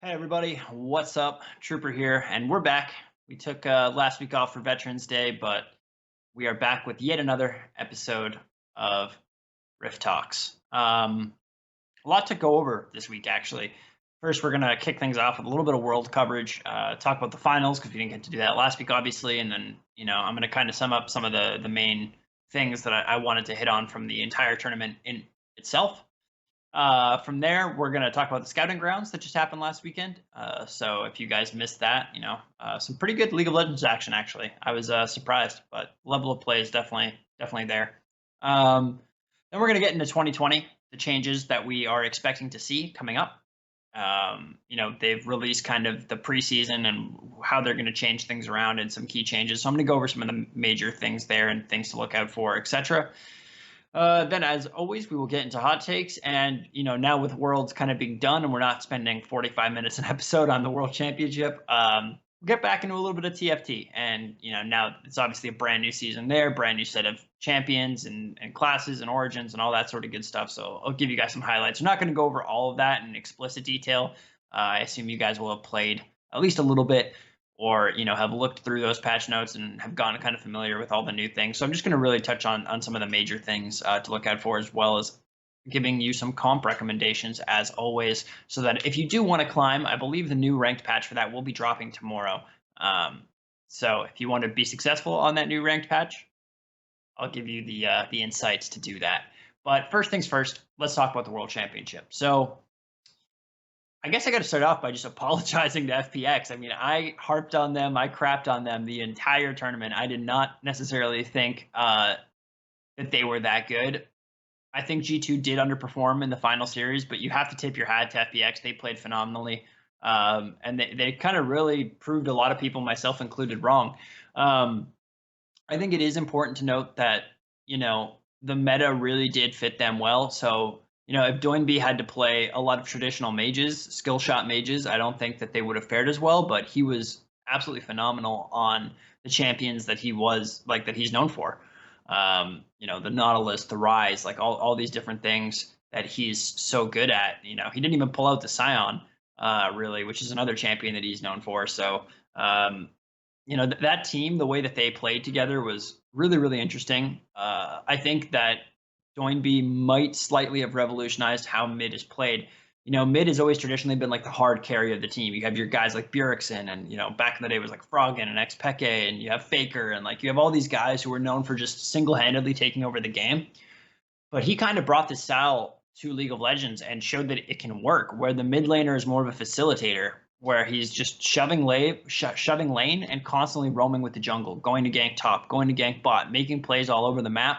Hey everybody, what's up? Trooper here, and we're back. We took last week off for Veterans Day, but we are back with yet another episode of Rift Talks. A lot to go over this week, actually. First, we're going to kick things off with a little bit of world coverage, talk about the finals because we didn't get to do that last week, obviously, and then I'm going to kind of sum up some of the main things that I wanted to hit on from the entire tournament in itself. From there, we're going to talk about the scouting grounds that just happened last weekend. So if you guys missed that, some pretty good League of Legends action, actually. I was surprised, but level of play is definitely there. Then we're going to get into 2020, the changes that we are expecting to see coming up. They've released kind of the preseason and how they're going to change things around and some key changes. So I'm going to go over some of the major things there and things to look out for, etc. Then, as always, we will get into hot takes. And, now with Worlds kind of being done and we're not spending 45 minutes an episode on the World Championship, we'll get back into a little bit of TFT. And, now it's obviously a brand new season there, brand new set of champions and classes and origins and all that sort of good stuff. So I'll give you guys some highlights. I'm not going to go over all of that in explicit detail. I assume you guys will have played at least a little bit or have looked through those patch notes and have gotten kind of familiar with all the new things. So I'm just going to really touch on some of the major things to look out for, as well as giving you some comp recommendations as always, so that if you do want to climb, I believe the new ranked patch for that will be dropping tomorrow. So if you want to be successful on that new ranked patch, I'll give you the insights to do that. But first things first, let's talk about the World Championship. So I guess I got to start off by just apologizing to FPX. I mean, I harped on them, I crapped on them the entire tournament. I did not necessarily think that they were that good. I think G2 did underperform in the final series, but you have to tip your hat to FPX. They played phenomenally, and they kind of really proved a lot of people, myself included, wrong. I think it is important to note that the meta really did fit them well. So if Doinb had to play a lot of traditional mages, skill shot mages, I don't think that they would have fared as well, but he was absolutely phenomenal on the champions that he's known for. The Nautilus, the Rise, like all these different things that he's so good at. He didn't even pull out the Scion, really, which is another champion that he's known for. So, that team, the way that they played together was really, really interesting. I think that Doinb might slightly have revolutionized how mid is played. Mid has always traditionally been like the hard carry of the team. You have your guys like Bjergsen, and back in the day it was like Froggen and XPeke, and you have Faker, and like you have all these guys who are known for just single-handedly taking over the game. But he kind of brought this style to League of Legends and showed that it can work, where the mid laner is more of a facilitator, where he's just shoving lane and constantly roaming with the jungle, going to gank top, going to gank bot, making plays all over the map.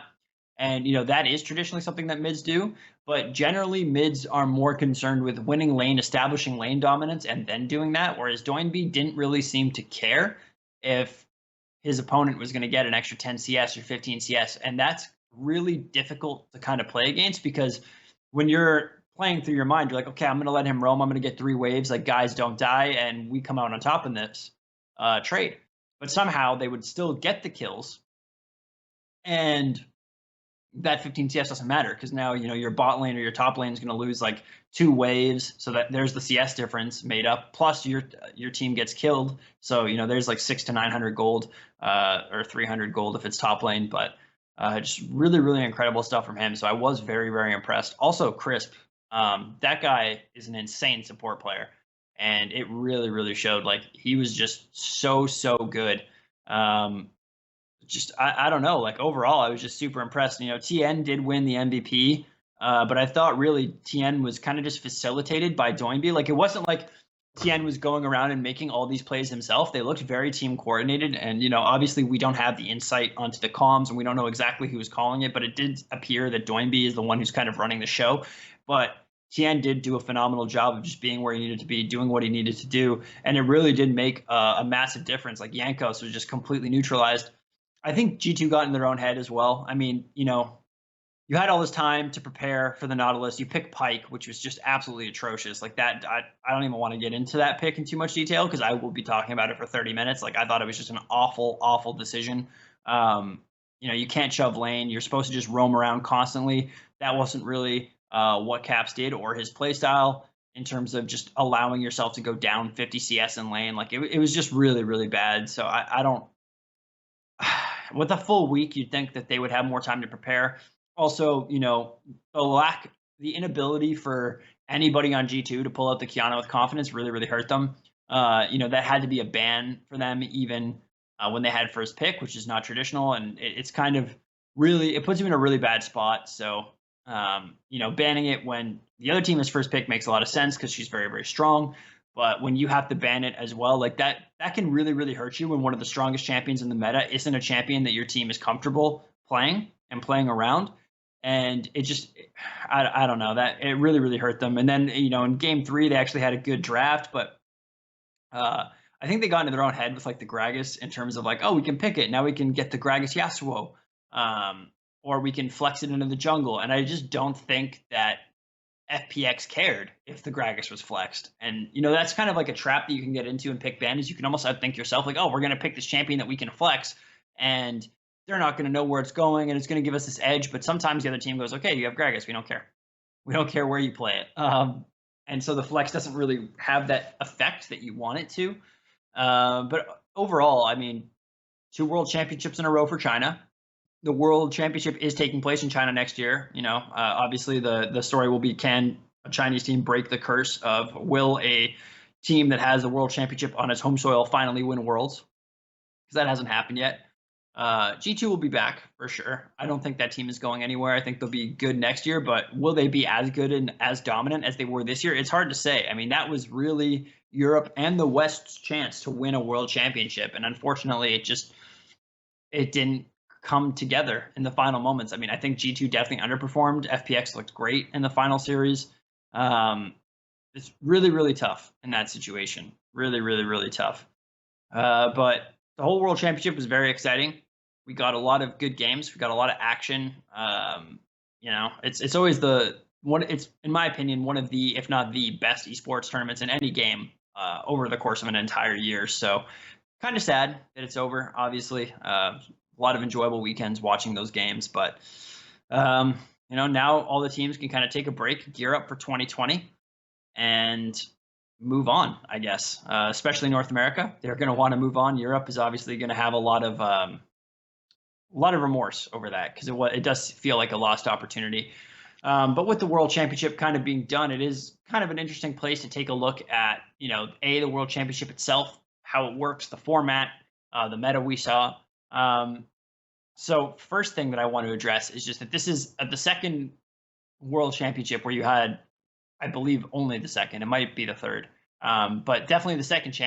And, that is traditionally something that mids do. But generally, mids are more concerned with winning lane, establishing lane dominance, and then doing that. Whereas Doinb didn't really seem to care if his opponent was going to get an extra 10 CS or 15 CS. And that's really difficult to kind of play against, because when you're playing through your mind, you're like, okay, I'm going to let him roam. I'm going to get 3 waves. Like, guys don't die. And we come out on top in this trade. But somehow they would still get the kills. And that 15 CS doesn't matter, because now your bot lane or your top lane is going to lose like 2 waves, so that there's the CS difference made up. Plus your team gets killed, so there's like 600 to 900 gold, or 300 gold if it's top lane. But just really, really incredible stuff from him. So I was very, very impressed. Also, Crisp, that guy is an insane support player, and it really, really showed. Like, he was just so good. I don't know, like overall I was just super impressed. Tien did win the MVP, but I thought really Tien was kind of just facilitated by Doinb. Like, it wasn't like Tien was going around and making all these plays himself. They looked very team coordinated, and obviously we don't have the insight onto the comms and we don't know exactly who was calling it, but it did appear that Doinb is the one who's kind of running the show. But Tien did do a phenomenal job of just being where he needed to be, doing what he needed to do, and it really did make a massive difference. Like, Jankos was just completely neutralized. I think G2 got in their own head as well. I mean, you had all this time to prepare for the Nautilus. You pick Pyke, which was just absolutely atrocious. Like, that, I don't even want to get into that pick in too much detail, because I will be talking about it for 30 minutes. Like, I thought it was just an awful, awful decision. You can't shove lane. You're supposed to just roam around constantly. That wasn't really what Caps did or his play style. in terms of just allowing yourself to go down 50 CS in lane. Like it was just really, really bad. So I don't, with a full week, you'd think that they would have more time to prepare. Also, the inability for anybody on G2 to pull out the Qiyana with confidence really, really hurt them. That had to be a ban for them even when they had first pick, which is not traditional. And it's kind of really, it puts you in a really bad spot. So, banning it when the other team is first pick makes a lot of sense because she's very, very strong. But when you have to ban it as well, like that can really, really hurt you when one of the strongest champions in the meta isn't a champion that your team is comfortable playing and playing around. And it just, I don't know, that it really, really hurt them. And then, in game 3, they actually had a good draft, but I think they got into their own head with like the Gragas in terms of like, oh, we can pick it. Now we can get the Gragas Yasuo, or we can flex it into the jungle. And I just don't think that FPX cared if the Gragas was flexed. And, that's kind of like a trap that you can get into and pick ban is you can almost outthink yourself like, oh, we're going to pick this champion that we can flex. And they're not going to know where it's going and it's going to give us this edge. But sometimes the other team goes, okay, you have Gragas. We don't care. We don't care where you play it. And so the flex doesn't really have that effect that you want it to. But overall, I mean, 2 world championships in a row for China. The world championship is taking place in China next year. Obviously the story will be, can a Chinese team break the curse of, will a team that has the world championship on its home soil finally win worlds? Because that hasn't happened yet. G2 will be back for sure. I don't think that team is going anywhere. I think they'll be good next year, but will they be as good and as dominant as they were this year? It's hard to say. I mean, that was really Europe and the West's chance to win a world championship. And unfortunately, it didn't come together in the final moments. I mean, I think G2 definitely underperformed. FPX looked great in the final series. It's really, really tough in that situation. Really, really, really tough. But the whole World Championship was very exciting. We got a lot of good games. We got a lot of action. It's always it's in my opinion one of the, if not the best esports tournaments in any game over the course of an entire year. So kind of sad that it's over. Obviously, a lot of enjoyable weekends watching those games. But now all the teams can kind of take a break, gear up for 2020, and move on, I guess, especially North America. They're going to want to move on. Europe is obviously going to have a lot of remorse over that because it does feel like a lost opportunity. But with the World Championship kind of being done, it is kind of an interesting place to take a look at, the World Championship itself, how it works, the format, the meta we saw. So first thing that I want to address is just that this is the second World Championship where you had, I believe, only the second. It might be the third, but definitely the second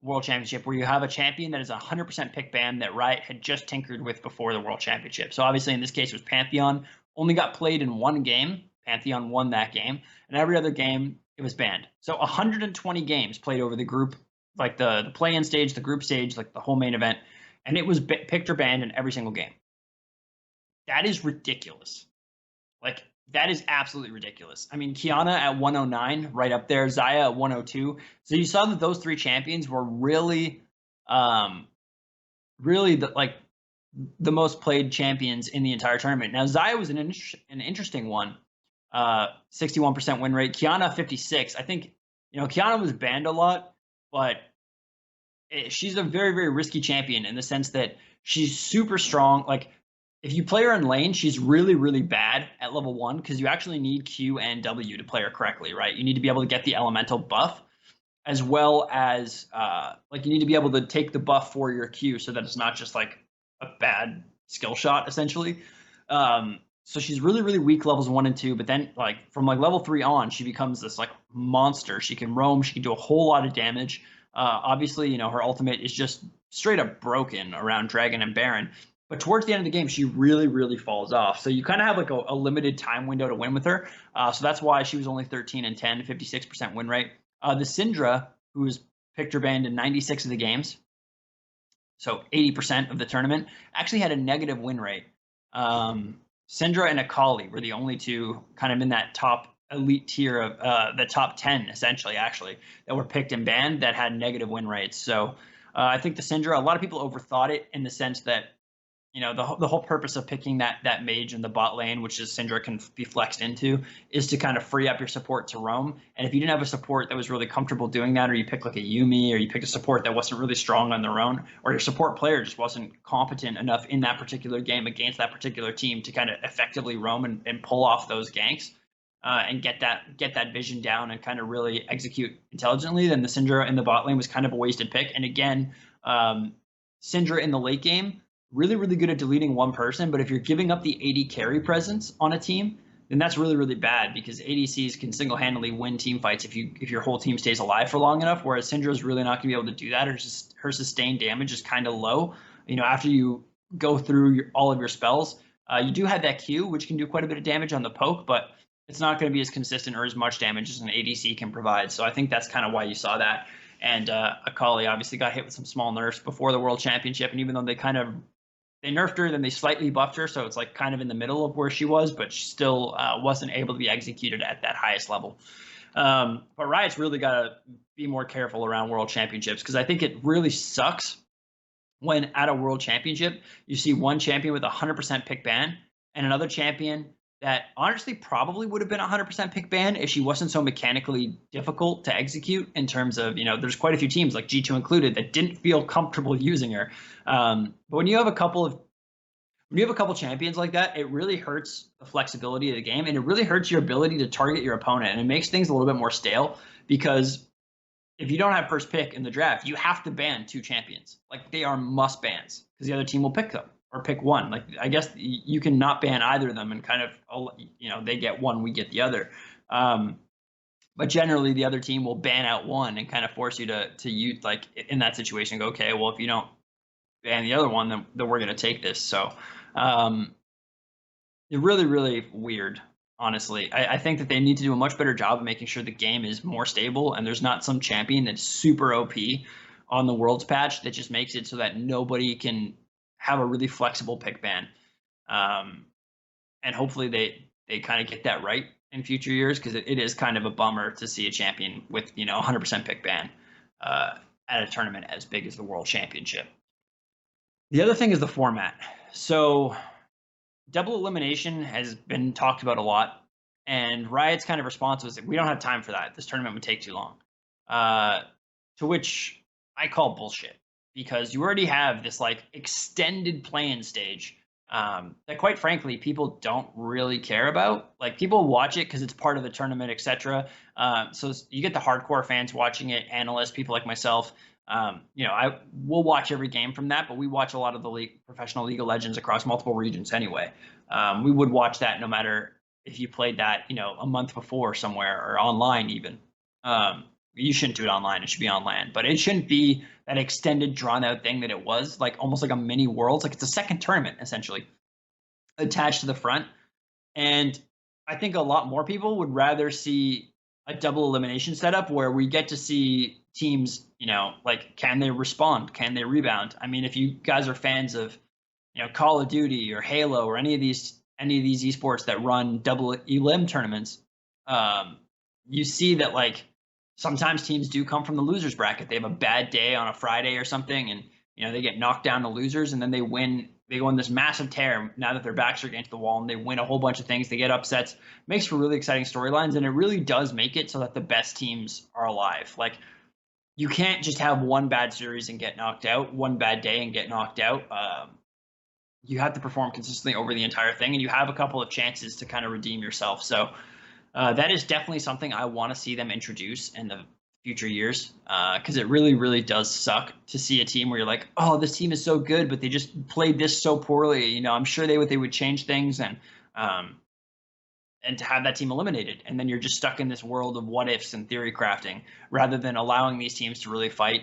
World Championship where you have a champion that is 100% pick ban that Riot had just tinkered with before the World Championship. So obviously in this case it was Pantheon. Only got played in one game. Pantheon won that game, and every other game it was banned. So 120 games played over the group, like the play-in stage, the group stage, like the whole main event, and it was picked or banned in every single game. That is ridiculous. Like, that is absolutely ridiculous. I mean, Qiyana at 109, right up there. Xayah at 102. So you saw that those 3 champions were really, really the most played champions in the entire tournament. Now, Xayah was an interesting one. 61% win rate. Qiyana 56. I think, Qiyana was banned a lot, but she's a very, very risky champion in the sense that she's super strong. Like, if you play her in lane, she's really, really bad at level 1 because you actually need Q and W to play her correctly, right? You need to be able to get the elemental buff as well as you need to be able to take the buff for your Q so that it's not just like a bad skill shot essentially. So she's really, really weak levels 1 and 2, but then from level 3 on, she becomes this monster. She can roam, she can do a whole lot of damage. Obviously, her ultimate is just straight up broken around Dragon and Baron. But towards the end of the game, she really, really falls off. So you kind of have a limited time window to win with her. So that's why she was only 13 and 10, 56% win rate. The Syndra, who was picked or banned in 96 of the games, so 80% of the tournament, actually had a negative win rate. Syndra and Akali were the only 2 kind of in that top elite tier of the top 10, essentially, actually, that were picked and banned that had negative win rates. So I think the Syndra, a lot of people overthought it in the sense that the whole purpose of picking that mage in the bot lane, which is Syndra can be flexed into, is to kind of free up your support to roam. And if you didn't have a support that was really comfortable doing that, or you pick like a Yuumi, or you picked a support that wasn't really strong on their own, or your support player just wasn't competent enough in that particular game against that particular team to kind of effectively roam and pull off those ganks, and get that vision down and kind of really execute intelligently, then the Syndra in the bot lane was kind of a wasted pick. And again, Syndra in the late game, really, really good at deleting one person, but if you're giving up the AD carry presence on a team, then that's really, really bad, because ADCs can single-handedly win team fights if your whole team stays alive for long enough, whereas Syndra is really not going to be able to do that. Her sustained damage is kind of low. After you go through all of your spells, you do have that Q, which can do quite a bit of damage on the poke, but it's not going to be as consistent or as much damage as an ADC can provide. So I think that's kind of why you saw that. And Akali obviously got hit with some small nerfs before the World Championship, and even though they nerfed her, then they slightly buffed her, so it's like kind of in the middle of where she was, but she still wasn't able to be executed at that highest level. But Riot's really got to be more careful around World Championships, because I think it really sucks when at a World Championship you see one champion with 100% pick ban and another champion that honestly probably would have been 100% pick ban if she wasn't so mechanically difficult to execute, in terms of, there's quite a few teams, like G2 included, that didn't feel comfortable using her. But when you have a couple champions like that, it really hurts the flexibility of the game, and it really hurts your ability to target your opponent, and it makes things a little bit more stale, because if you don't have first pick in the draft, you have to ban two champions. Like, they are must bans, because the other team will pick them. Or pick one. Like, I guess you can not ban either of them, and kind of, they get one, we get the other. But generally, the other team will ban out one and kind of force you to use, like, in that situation, go, okay, well, if you don't ban the other one, then we're going to take this. So it's really, really weird, honestly. I think that they need to do a much better job of making sure the game is more stable, and there's not some champion that's super OP on the Worlds patch that just makes it so that nobody can have a really flexible pick ban. And hopefully they kind of get that right in future years, because it is kind of a bummer to see a champion with 100% pick ban at a tournament as big as the World Championship. The other thing is the format. So double elimination has been talked about a lot, and Riot's kind of response was, we don't have time for that. This tournament would take too long. To which I call bullshit, because you already have this like extended play-in stage that, quite frankly, people don't really care about. Like, people watch it because it's part of the tournament, etc. So you get the hardcore fans watching it, analysts, people like myself. I will watch every game from that, but we watch a lot of the professional League of Legends across multiple regions anyway. We would watch that no matter if you played that, a month before somewhere, or online even. You shouldn't do it online. It should be on LAN, but it shouldn't be that extended, drawn out thing that it was, like almost like a mini Worlds. Like, it's a second tournament essentially attached to the front. And I think a lot more people would rather see a double elimination setup where we get to see teams, like, can they respond? Can they rebound? I mean, if you guys are fans of, Call of Duty or Halo or any of these esports that run double elim tournaments, you see that, like, sometimes teams do come from the losers bracket. They have a bad day on a Friday or something, and they get knocked down to losers, and then they win. They go on this massive tear now that their backs are against the wall, and they win a whole bunch of things. They get upsets. Makes for really exciting storylines, and it really does make it so that the best teams are alive. Like, you can't just have one bad series and get knocked out, one bad day and get knocked out. You have to perform consistently over the entire thing, and you have a couple of chances to kind of redeem yourself. So that is definitely something I want to see them introduce in the future years, because it really, really does suck to see a team where you're like, oh, this team is so good, but they just played this so poorly. I'm sure they would change things, and to have that team eliminated, and then you're just stuck in this world of what ifs and theory crafting, rather than allowing these teams to really fight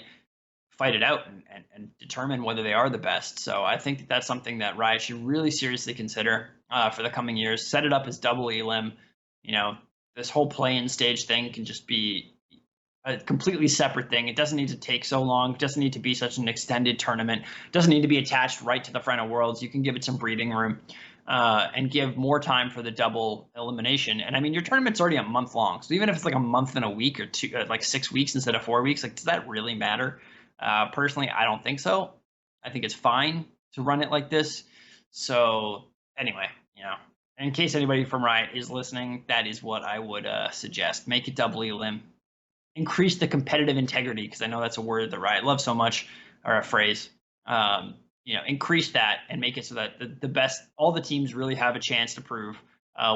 it out and determine whether they are the best. So I think that's something that Riot should really seriously consider for the coming years. Set it up as double elim. This whole play-in stage thing can just be a completely separate thing. It doesn't need to take so long. It doesn't need to be such an extended tournament. It doesn't need to be attached right to the front of Worlds. You can give it some breathing room and give more time for the double elimination. And I mean, your tournament's already a month long. So even if it's like a month and a week, or two, like 6 weeks instead of 4 weeks, like, does that really matter? Personally, I don't think so. I think it's fine to run it like this. So anyway, in case anybody from Riot is listening, that is what I would suggest. Make it double elim. Increase the competitive integrity, because I know that's a word that Riot loves so much, or a phrase. Increase that and make it so that the best, all the teams really have a chance to prove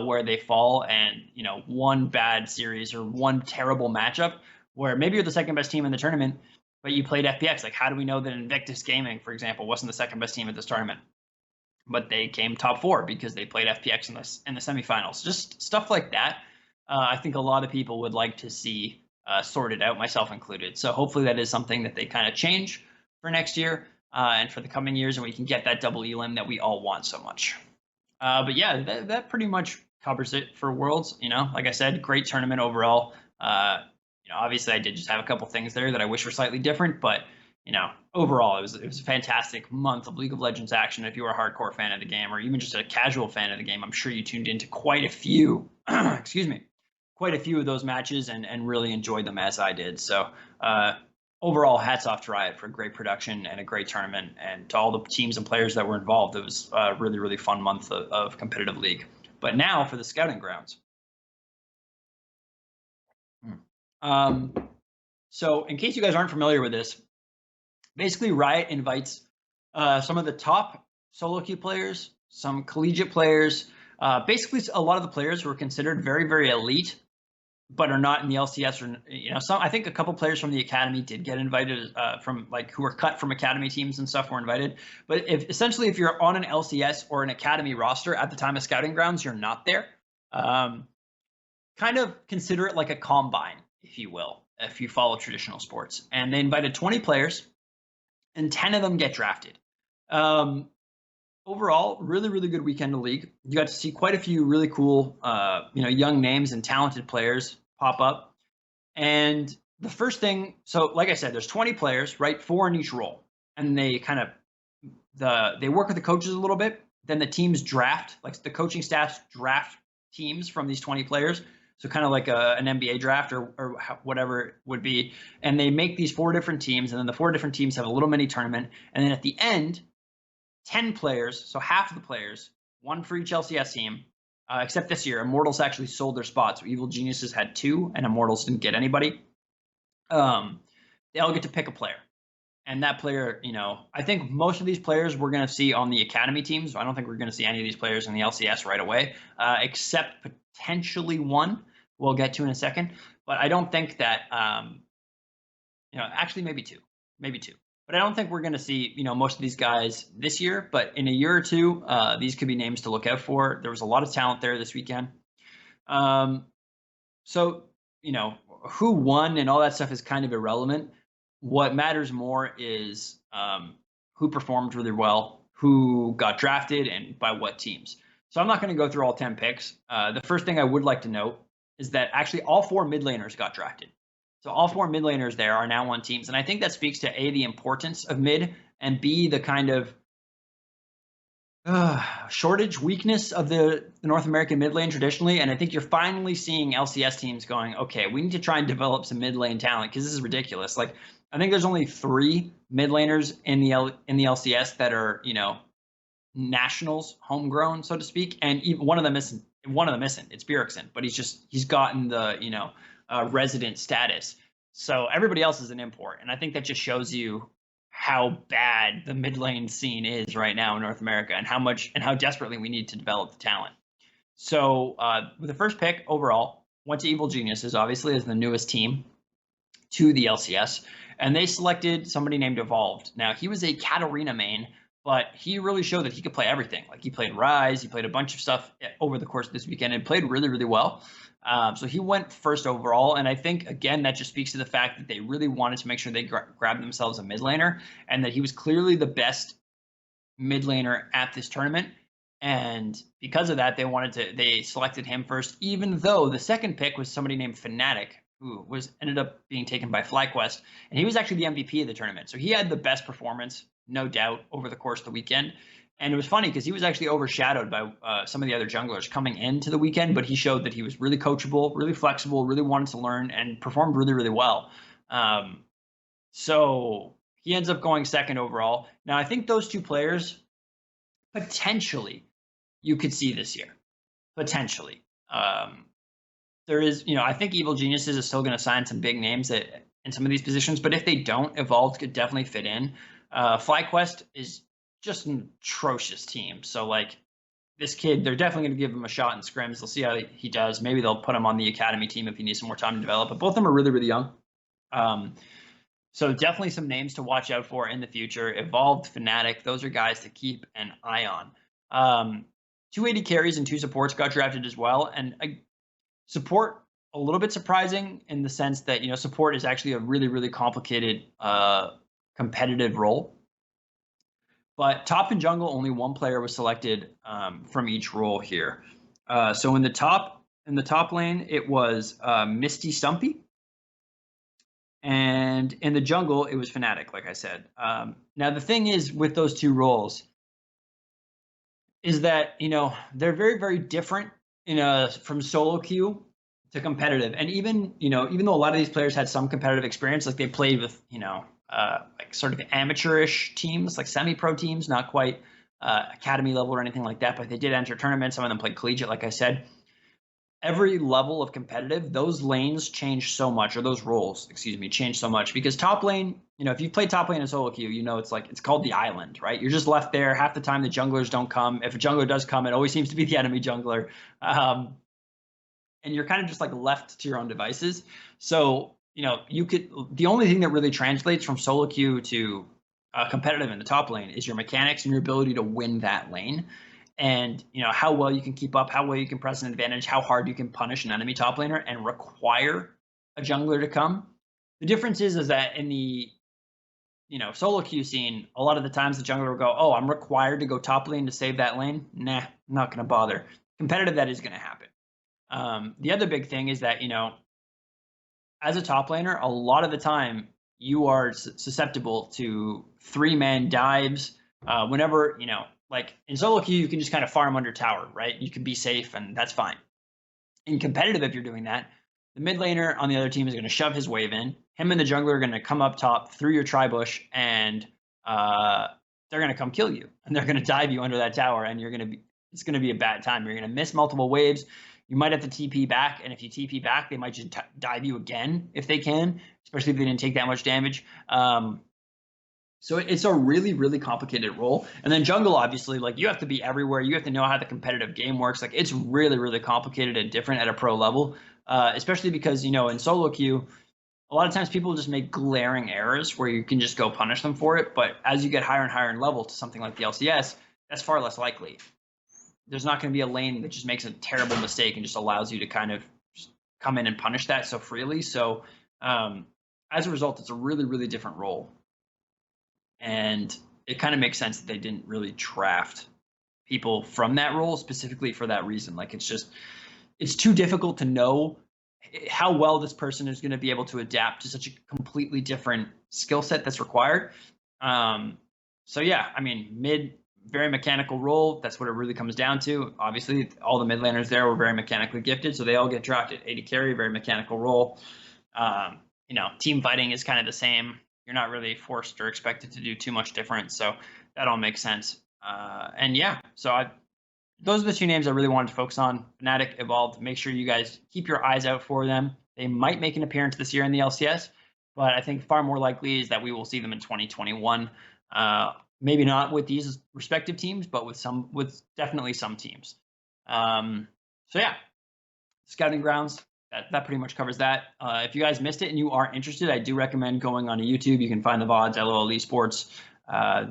where they fall. And one bad series or one terrible matchup where maybe you're the second best team in the tournament, but you played FPX. Like, how do we know that Invictus Gaming, for example, wasn't the second best team at this tournament, but they came top 4 because they played FPX in the semifinals? Just stuff like that. I think a lot of people would like to see sorted out, myself included. So hopefully that is something that they kind of change for next year and for the coming years, and we can get that double elim that we all want so much. But yeah, that pretty much covers it for Worlds. Like I said, great tournament overall. Obviously I did just have a couple things there that I wish were slightly different, but overall it was a fantastic month of League of Legends action. If you were a hardcore fan of the game, or even just a casual fan of the game, I'm sure you tuned into quite a few quite a few of those matches and really enjoyed them as I did. So overall, hats off to Riot for great production and a great tournament, and to all the teams and players that were involved. It was a really, really fun month of competitive League. But now for the scouting grounds. So in case you guys aren't familiar with this, basically Riot invites some of the top solo queue players, some collegiate players, basically a lot of the players who are considered very, very elite, but are not in the LCS, or some. I think a couple players from the academy did get invited, from who were cut from academy teams and stuff were invited. But essentially if you're on an LCS or an academy roster at the time of scouting grounds, you're not there. Kind of consider it like a combine, if you will, if you follow traditional sports. And they invited 20 players, and 10 of them get drafted. Overall, really, really good weekend of League. You got to see quite a few really cool, young names and talented players pop up. And the first thing, so like I said, there's 20 players, right? 4 in each role. And they they work with the coaches a little bit. Then the teams draft, like the coaching staffs draft teams from these 20 players. So kind of like an NBA draft or whatever it would be. And they make these 4 different teams, and then the 4 different teams have a little mini tournament. And then at the end, 10 players, so half of the players, 1 for each LCS team, except this year, Immortals actually sold their spots. So Evil Geniuses had 2, and Immortals didn't get anybody. They all get to pick a player. And that player, I think most of these players we're going to see on the academy teams. I don't think we're going to see any of these players in the LCS right away, except potentially 1 we'll get to in a second. But I don't think that, actually maybe 2. But I don't think we're going to see, most of these guys this year. But in a year or 2, these could be names to look out for. There was a lot of talent there this weekend. So, who won and all that stuff is kind of irrelevant. What matters more is who performed really well, who got drafted, and by what teams. So I'm not going to go through all 10 picks. The first thing I would like to note is that actually all 4 mid laners got drafted. So all 4 mid laners there are now on teams. And I think that speaks to A, the importance of mid, and B, the kind of shortage, weakness of the North American mid lane traditionally. And I think you're finally seeing LCS teams going, okay, we need to try and develop some mid lane talent, because this is ridiculous. Like, I think there's only 3 mid laners in the LCS that are, nationals, homegrown, so to speak. And even one of them isn't. It's Bjergsen, but he's gotten the, resident status. So everybody else is an import. And I think that just shows you how bad the mid lane scene is right now in North America, and how desperately we need to develop the talent. So with the first pick overall went to Evil Geniuses, obviously, as the newest team to the LCS. And they selected somebody named Evolved. Now, he was a Katarina main, but he really showed that he could play everything. Like, he played Ryze, he played a bunch of stuff over the course of this weekend, and played really, really well. So he went first overall, and I think, again, that just speaks to the fact that they really wanted to make sure they grabbed themselves a mid laner, and that he was clearly the best mid laner at this tournament. And because of that, they selected him first, even though the second pick was somebody named Fnatic, who ended up being taken by FlyQuest, and he was actually the MVP of the tournament. So he had the best performance, no doubt, over the course of the weekend. And it was funny because he was actually overshadowed by some of the other junglers coming into the weekend, but he showed that he was really coachable, really flexible, really wanted to learn, and performed really, really well. So he ends up going second overall. Now, I think those 2 players potentially you could see this year. Potentially. There is, I think Evil Geniuses is still going to sign some big names in some of these positions, but if they don't, Evolved could definitely fit in. FlyQuest is just an atrocious team. So, like, this kid, they're definitely going to give him a shot in scrims. They'll see how he does. Maybe they'll put him on the academy team if he needs some more time to develop. But both of them are really, really young. So definitely some names to watch out for in the future. Evolved, Fnatic, those are guys to keep an eye on. 280 carries and 2 supports got drafted as well. And support, a little bit surprising in the sense that, support is actually a really, really complicated competitive role. But top and jungle, only one player was selected from each role here. So in the top lane, it was Misty Stumpy. And in the jungle, it was Fnatic, like I said. Now, the thing is with those 2 roles is that, they're very, very different from solo queue to competitive. And even though a lot of these players had some competitive experience, like they played with, like sort of amateurish teams, like semi-pro teams, not quite academy level or anything like that, but they did enter tournaments. Some of them played collegiate, like I said. Every level of competitive, those lanes change so much, or those roles, change so much, because top lane, if you've played top lane in solo queue, it's called the island, right? You're just left there. Half the time the junglers don't come. If a jungler does come, it always seems to be the enemy jungler. And you're kind of just like left to your own devices. So, the only thing that really translates from solo queue to competitive in the top lane is your mechanics and your ability to win that lane. And how well you can keep up, how well you can press an advantage, how hard you can punish an enemy top laner and require a jungler to come. The difference is that in the solo queue scene, a lot of the times the jungler will go, oh, I'm required to go top lane to save that lane. Nah, I'm not going to bother. Competitive, that is going to happen. The other big thing is that as a top laner, a lot of the time you are susceptible to 3-man dives. Whenever like in solo queue, you can just kind of farm under tower, right? You can be safe, and that's fine. In competitive, if you're doing that, the mid laner on the other team is going to shove his wave in. Him and the jungler are going to come up top through your tri-bush, and they're going to come kill you, and they're going to dive you under that tower, and it's going to be a bad time. You're going to miss multiple waves. You might have to TP back, and if you TP back, they might just dive you again if they can, especially if they didn't take that much damage. So it's a really, really complicated role. And then jungle, obviously, like you have to be everywhere. You have to know how the competitive game works. Like it's really, really complicated and different at a pro level, especially because, in solo queue, a lot of times people just make glaring errors where you can just go punish them for it. But as you get higher and higher in level to something like the LCS, that's far less likely. There's not going to be a lane that just makes a terrible mistake and just allows you to kind of come in and punish that so freely. So as a result, it's a really, really different role. And it kind of makes sense that they didn't really draft people from that role specifically for that reason. Like it's too difficult to know how well this person is going to be able to adapt to such a completely different skill set that's required. So yeah, I mean, mid, very mechanical role. That's what it really comes down to. Obviously, all the mid laners there were very mechanically gifted, so they all get drafted. AD carry, very mechanical role. Team fighting is kind of the same. You're not really forced or expected to do too much different, so that all makes sense. And yeah, so those are the 2 names I really wanted to focus on. Fnatic, Evolved. Make sure you guys keep your eyes out for them. They might make an appearance this year in the LCS, but I think far more likely is that we will see them in 2021. Maybe not with these respective teams, but with definitely some teams. So yeah, Scouting Grounds. That pretty much covers that. If you guys missed it and you are interested, I do recommend going on to YouTube. You can find the VODs, LOL Esports.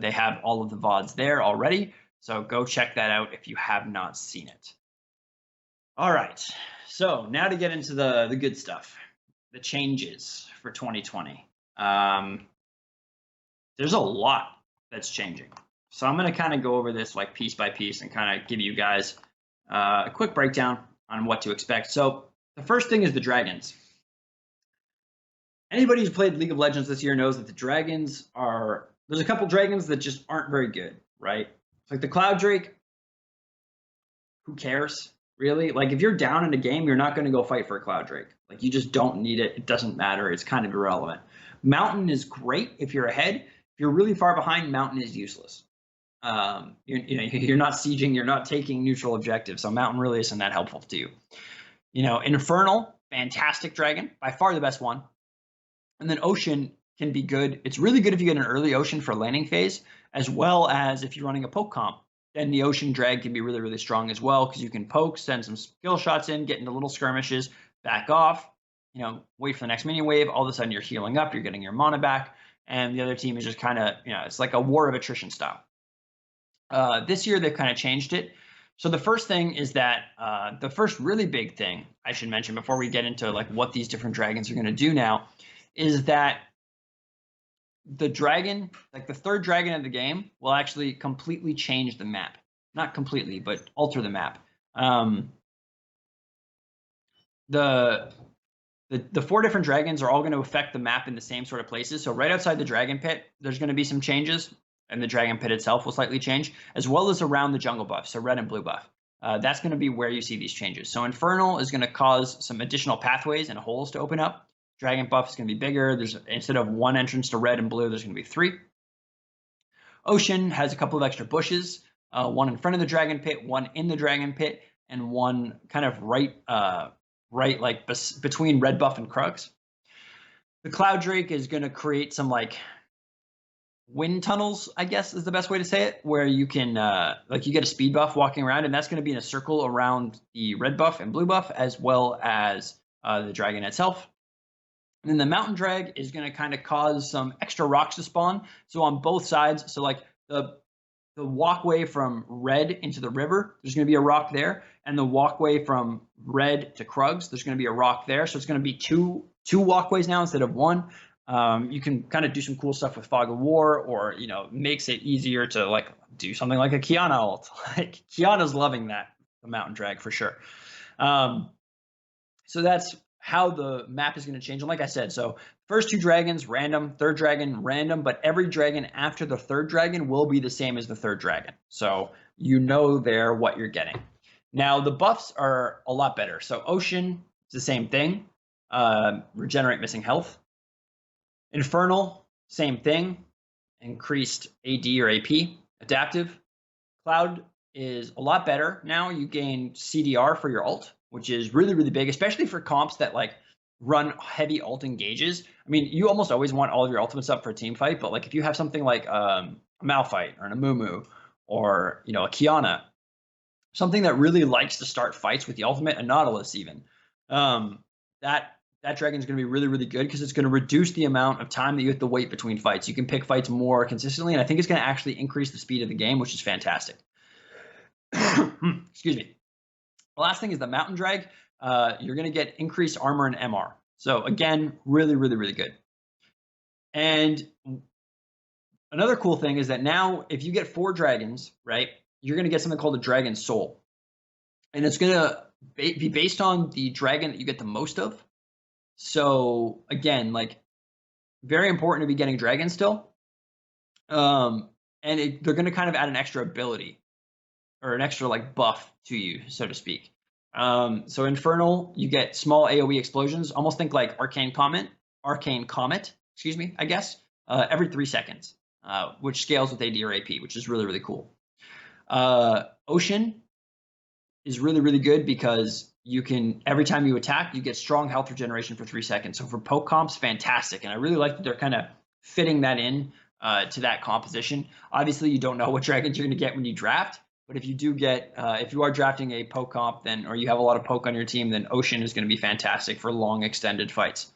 They have all of the VODs there already. So go check that out if you have not seen it. All right. So now to get into the good stuff, the changes for 2020. There's a lot that's changing. So I'm going to kind of go over this like piece by piece and kind of give you guys a quick breakdown on what to expect. So the first thing is the dragons. Anybody who's played League of Legends this year knows that the dragons there's a couple dragons that just aren't very good, right? Like the Cloud Drake, who cares, really? Like if you're down in a game, you're not going to go fight for a Cloud Drake. Like you just don't need it. It doesn't matter. It's kind of irrelevant. Mountain is great if you're ahead. If you're really far behind, Mountain is useless. You're not sieging, you're not taking neutral objectives. So Mountain really isn't that helpful to you. Infernal, fantastic dragon, by far the best one. And then Ocean can be good. It's really good if you get an early Ocean for landing phase, as well as if you're running a poke comp. Then the Ocean drag can be really, really strong as well, because you can poke, send some skill shots in, get into little skirmishes, back off, wait for the next minion wave. All of a sudden you're healing up, you're getting your mana back, and the other team is just kind of, it's like a war of attrition style. This year they've kind of changed it. So the first thing is that the first really big thing I should mention before we get into like what these different dragons are going to do now is that the dragon, like the third dragon of the game, will actually completely change the map. Not completely, but alter the map. The 4 different dragons are all going to affect the map in the same sort of places. So right outside the dragon pit, there's going to be some changes, and the dragon pit itself will slightly change, as well as around the jungle buff, so red and blue buff. That's going to be where you see these changes. So Infernal is going to cause some additional pathways and holes to open up. Dragon buff is going to be bigger. There's, instead of 1 entrance to red and blue, there's going to be 3. Ocean has a couple of extra bushes, 1 in front of the dragon pit, 1 in the dragon pit, and 1 kind of right like between red buff and Krugs. The Cloud Drake is going to create some like wind tunnels, I guess is the best way to say it, where you can like you get a speed buff walking around, and that's going to be in a circle around the red buff and blue buff, as well as the dragon itself. And then the Mountain Drag is going to kind of cause some extra rocks to spawn. So on both sides, so like the walkway from red into the river, there's going to be a rock there, and the walkway from red to Krugs, there's going to be a rock there. So it's going to be two walkways now instead of 1. You can kind of do some cool stuff with Fog of War, or makes it easier to like do something like a Kiana ult. Like Kiana's loving that, the Mountain Drag for sure. So that's how the map is going to change. And like I said, so first 2 dragons random, third dragon random, but every dragon after the third dragon will be the same as the third dragon. So there what you're getting. Now the buffs are a lot better. So Ocean is the same thing. Regenerate missing health. Infernal, same thing. Increased AD or AP. Adaptive. Cloud is a lot better. Now you gain CDR for your ult, which is really, really big, especially for comps that like run heavy ult engages. I mean, you almost always want all of your ultimates up for a team fight, but like if you have something like a Malphite or an Amumu or a Kiana, something that really likes to start fights with the ultimate, a Nautilus even, that dragon is going to be really, really good because it's going to reduce the amount of time that you have to wait between fights. You can pick fights more consistently, and I think it's going to actually increase the speed of the game, which is fantastic. Excuse me. The last thing is the Mountain Drag. You're going to get increased armor and MR. So again, really, really, really good. And another cool thing is that now if you get 4 dragons, right, you're going to get something called a Dragon Soul. And it's going to be based on the dragon that you get the most of. So again, like very important to be getting dragons still. And they're going to kind of add an extra ability or an extra like buff to you, so to speak. So Infernal, you get small AoE explosions. Almost think like Arcane Comet, excuse me, I guess, every 3 seconds, which scales with AD or AP, which is really, really cool. Ocean is really, really good because you can, every time you attack, you get strong health regeneration for 3 seconds. So for poke comps, fantastic. And I really like that they're kind of fitting that in to that composition. Obviously, you don't know what dragons you're going to get when you draft. But if you do get, if you are drafting a poke comp, then, or you have a lot of poke on your team, then Ocean is going to be fantastic for long extended fights.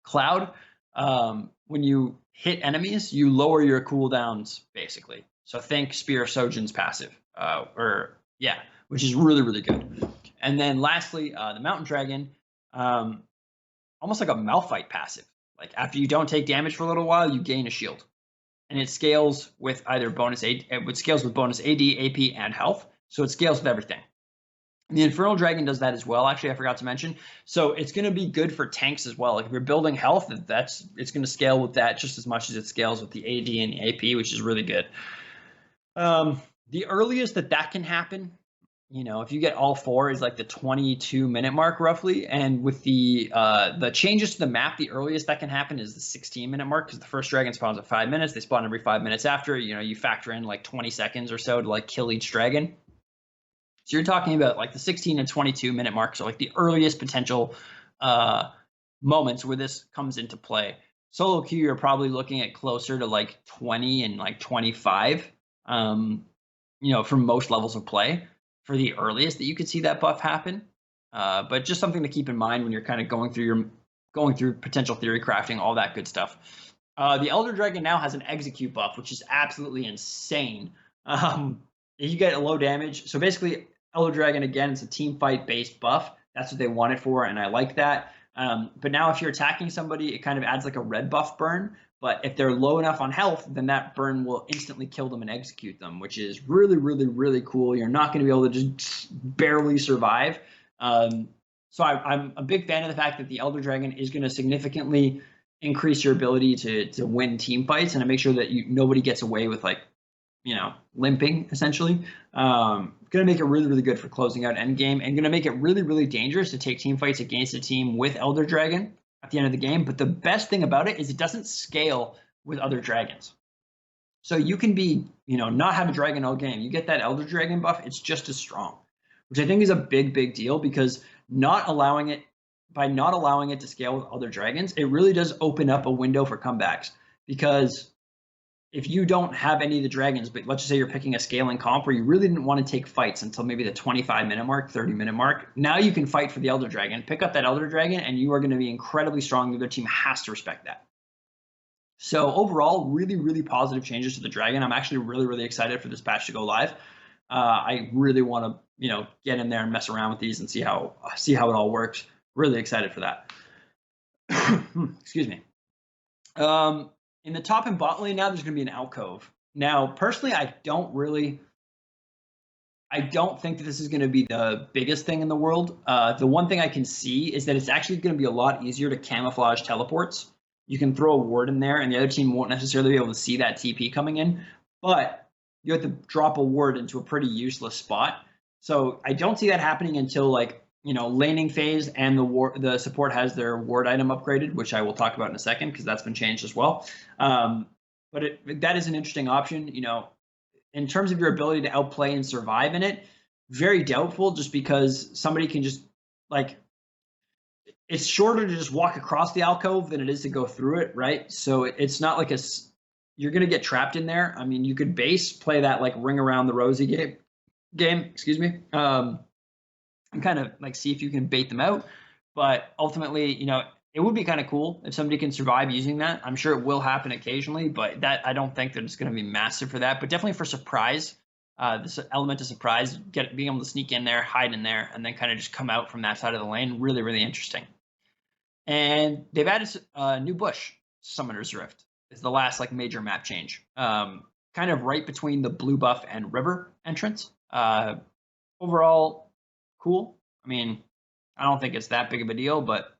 Cloud, when you hit enemies, you lower your cooldowns basically. So think Spear of Sojin's passive, which is really, really good. And then lastly, the Mountain Dragon, almost like a Malphite passive. Like after you don't take damage for a little while, you gain a shield. And it scales with either bonus AD, it scales with bonus AD, AP, and health. So it scales with everything. And the Infernal Dragon does that as well. Actually, I forgot to mention. So it's going to be good for tanks as well. Like if you're building health, it's going to scale with that just as much as it scales with the AD and the AP, which is really good. The earliest that can happen if you get all four is like the 22-minute mark roughly, and with the changes to the map, the earliest that can happen is the 16-minute mark, because the first dragon spawns at 5 minutes. They spawn every 5 minutes after. You factor in like 20 seconds or so to like kill each dragon. So you're talking about like the 16 and 22-minute marks are like the earliest potential moments where this comes into play. Solo queue, you're probably looking at closer to like 20 and like 25, for most levels of play, for the earliest that you could see that buff happen. But just something to keep in mind when you're kind of going through potential theory crafting, all that good stuff. The Elder Dragon now has an execute buff, which is absolutely insane. You get a low damage. So basically, Elder Dragon, again, it's a team fight based buff. That's what they want it for, and I like that. But now if you're attacking somebody, it kind of adds like a red buff burn. But if they're low enough on health, then that burn will instantly kill them and execute them, which is really, really, really cool. You're not going to be able to just barely survive. So I'm a big fan of the fact that the Elder Dragon is going to significantly increase your ability to win team fights and to make sure that nobody gets away with limping, essentially. Going to make it really, really good for closing out endgame, and going to make it really, really dangerous to take team fights against a team with Elder Dragon at the end of the game. But the best thing about it is it doesn't scale with other dragons. So you can be, not have a dragon all game. You get that Elder Dragon buff, it's just as strong, which I think is a big, big deal, because by not allowing it to scale with other dragons, it really does open up a window for comebacks. Because if you don't have any of the dragons, but let's just say you're picking a scaling comp where you really didn't want to take fights until maybe the 25-minute mark, 30-minute mark, now you can fight for the Elder Dragon, pick up that Elder Dragon, and you are going to be incredibly strong. The other team has to respect that. So overall, really, really positive changes to the Dragon. I'm actually really, really excited for this patch to go live. I really want to, get in there and mess around with these and see how it all works. Really excited for that. Excuse me. In the top and bot lane now, there's going to be an alcove. Now, personally, I don't think that this is going to be the biggest thing in the world. The one thing I can see is that it's actually going to be a lot easier to camouflage teleports. You can throw a ward in there, and the other team won't necessarily be able to see that TP coming in, but you have to drop a ward into a pretty useless spot. So I don't see that happening until laning phase, and the support has their ward item upgraded, which I will talk about in a second because that's been changed as well. But that is an interesting option. In terms of your ability to outplay and survive in it, very doubtful, just because somebody can just it's shorter to just walk across the alcove than it is to go through it, right? So it's not like you're going to get trapped in there. I mean, you could play that like ring around the rosy game, excuse me. And kind of see if you can bait them out. But ultimately, it would be kind of cool if somebody can survive using that. I'm sure it will happen occasionally, but I don't think that it's going to be massive for that. But definitely for surprise, this element of surprise, being able to sneak in there, hide in there, and then kind of just come out from that side of the lane, really, really interesting. And they've added a new bush, Summoner's Rift. Is the last major map change. Kind of right between the blue buff and river entrance. Overall, cool. I mean, I don't think it's that big of a deal, but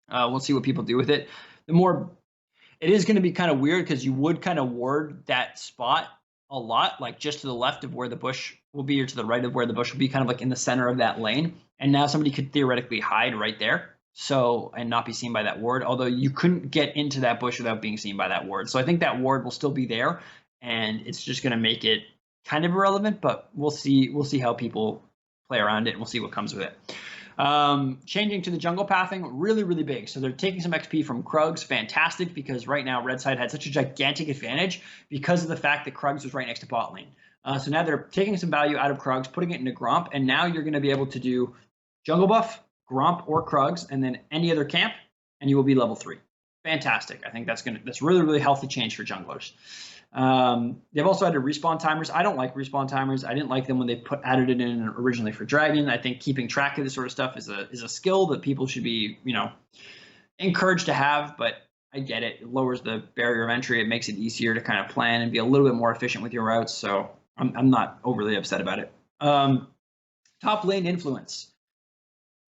we'll see what people do with it. It is going to be kind of weird because you would kind of ward that spot a lot, just to the left of where the bush will be, or to the right of where the bush will be, kind of in the center of that lane. And now somebody could theoretically hide right there, and not be seen by that ward. Although you couldn't get into that bush without being seen by that ward. So I think that ward will still be there, and it's just going to make it kind of irrelevant. But we'll see how people play around it, and we'll see what comes with it. Changing to the jungle pathing, really, really big. So they're taking some XP from Krugs, fantastic, because right now Red Side had such a gigantic advantage because of the fact that Krugs was right next to bot lane. So now they're taking some value out of Krugs, putting it into Gromp, and now you're going to be able to do jungle buff, Gromp, or Krugs, and then any other camp, and you will be level 3. Fantastic. I think that's really, really healthy change for junglers. They've also added respawn timers. I don't like respawn timers. I didn't like them when they added it in originally for Dragon. I think keeping track of this sort of stuff is a skill that people should be encouraged to have, but I get it. It lowers the barrier of entry. It makes it easier to kind of plan and be a little bit more efficient with your routes, so I'm not overly upset about it. Top lane influence.